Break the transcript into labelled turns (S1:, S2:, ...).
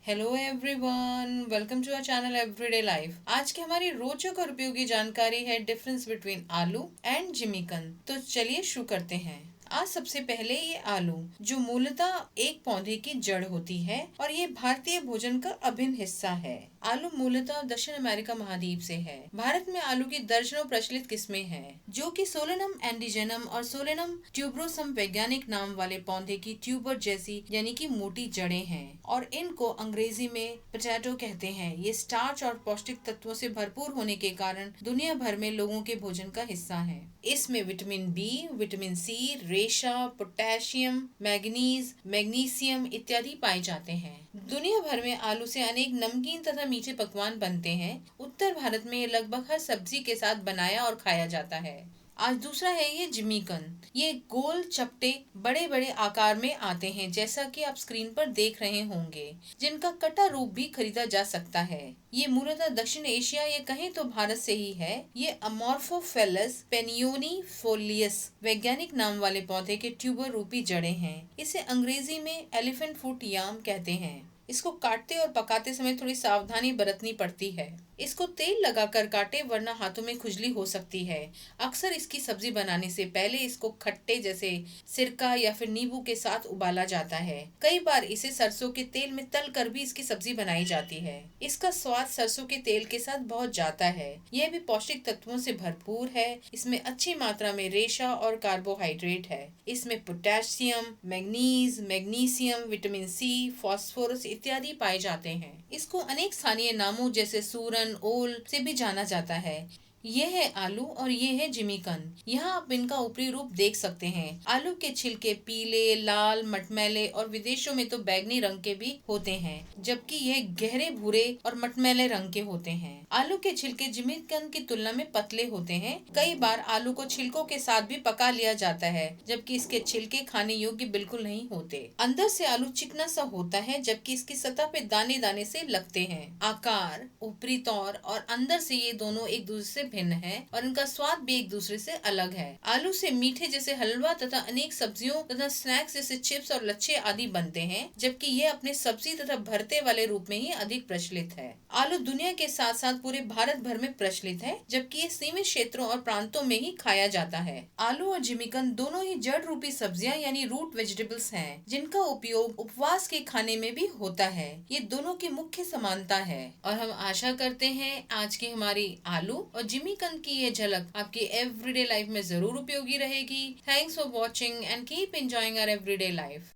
S1: Hello everyone, welcome to our channel everyday life. आज की हमारी रोचक और उपयोगी जानकारी है difference between aloo and jimikan. तो चलिए शुरू करते हैं। आज सबसे पहले ये आलू, जो मूलतः एक पौधे की जड़ होती है और ये भारतीय भोजन का अभिन्न हिस्सा है। आलू मूलतः दक्षिण अमेरिका महाद्वीप से है। भारत में आलू की दर्जनों प्रचलित किस्में हैं, जो कि सोलेनम एंडिजेनम और सोलेनम ट्यूबरोसम वैज्ञानिक नाम वाले पौधे की ट्यूबर जैसी यानी कि मोटी जड़ें हैं और इनको अंग्रेजी में पोटैटो कहते हैं। ये स्टार्च और पौष्टिक तत्वों से भरपूर होने के कारण दुनिया भर में लोगों के भोजन का हिस्सा है। इसमें विटामिन बी, विटामिन सी, रेशा, पोटेशियम, मैग्नीज, मैग्नीशियम इत्यादि पाए जाते हैं। दुनिया भर में आलू से अनेक नमकीन तथा मीठे पकवान बनते हैं। उत्तर भारत में ये लगभग हर सब्जी के साथ बनाया और खाया जाता है। आज दूसरा है ये जिमीकन। ये गोल चपटे बड़े बड़े आकार में आते हैं, जैसा कि आप स्क्रीन पर देख रहे होंगे, जिनका कटा रूप भी खरीदा जा सकता है। ये मूलतः दक्षिण एशिया या कहें तो भारत से ही है। ये अमोर्फोफेलस पेनियोनिफोलियस वैज्ञानिक नाम वाले पौधे के ट्यूबर रूपी जड़ें हैं। इसे अंग्रेजी में एलिफेंट फुट याम कहते हैं। इसको काटते और पकाते समय थोड़ी सावधानी बरतनी पड़ती है। इसको तेल लगाकर काटे, वरना हाथों में खुजली हो सकती है। अक्सर इसकी सब्जी बनाने से पहले इसको खट्टे जैसे सिरका या फिर नींबू के साथ उबाला जाता है। कई बार इसे सरसों के तेल में तल कर भी इसकी सब्जी बनाई जाती है। इसका स्वाद सरसों के तेल के साथ बहुत जाता है। यह भी पौष्टिक तत्वों से भरपूर है। इसमें अच्छी मात्रा में रेशा और कार्बोहाइड्रेट है। इसमें potassium, manganese, magnesium, vitamin C, phosphorus इत्यादि पाए जाते हैं। इसको अनेक स्थानीय नामों जैसे सूरन, ओल से भी जाना जाता है। ये है आलू और ये है जिमीकन। यहाँ आप इनका ऊपरी रूप देख सकते हैं। आलू के छिलके पीले, लाल, मटमैले और विदेशों में तो बैंगनी रंग के भी होते हैं, जबकि यह गहरे भूरे और मटमैले रंग के होते हैं। आलू के छिलके जिमीकन की तुलना में पतले होते हैं। कई बार आलू को छिलकों के साथ भी पका लिया जाता है, जबकि इसके छिलके खाने योग्य बिल्कुल नहीं होते। अंदर से आलू चिकना सा होता है, जबकि इसकी सतह पे दाने दाने से लगते हैं। आकार, ऊपरी तौर और अंदर से ये दोनों एक दूसरे से भिन्न है और इनका स्वाद भी एक दूसरे से अलग है। आलू से मीठे जैसे हलवा तथा अनेक सब्जियों तथा स्नैक्स जैसे चिप्स और लच्छे आदि बनते हैं, जबकि यह अपने सब्जी तथा भरते वाले रूप में ही अधिक प्रचलित है। आलू दुनिया के साथ साथ पूरे भारत भर में प्रचलित है, जबकि ये सीमित क्षेत्रों और प्रांतों में ही खाया जाता है। आलू और जिमीकन दोनों ही जड़ रूपी सब्जियां यानी रूट वेजिटेबल्स हैं, जिनका उपयोग उपवास के खाने में भी होता है। ये दोनों की मुख्य समानता है और हम आशा करते हैं आज की हमारी आलू और जिमीकन की ये झलक आपकी एवरीडे लाइफ में जरूर उपयोगी रहेगी। Thanks for watching and keep enjoying our everyday life.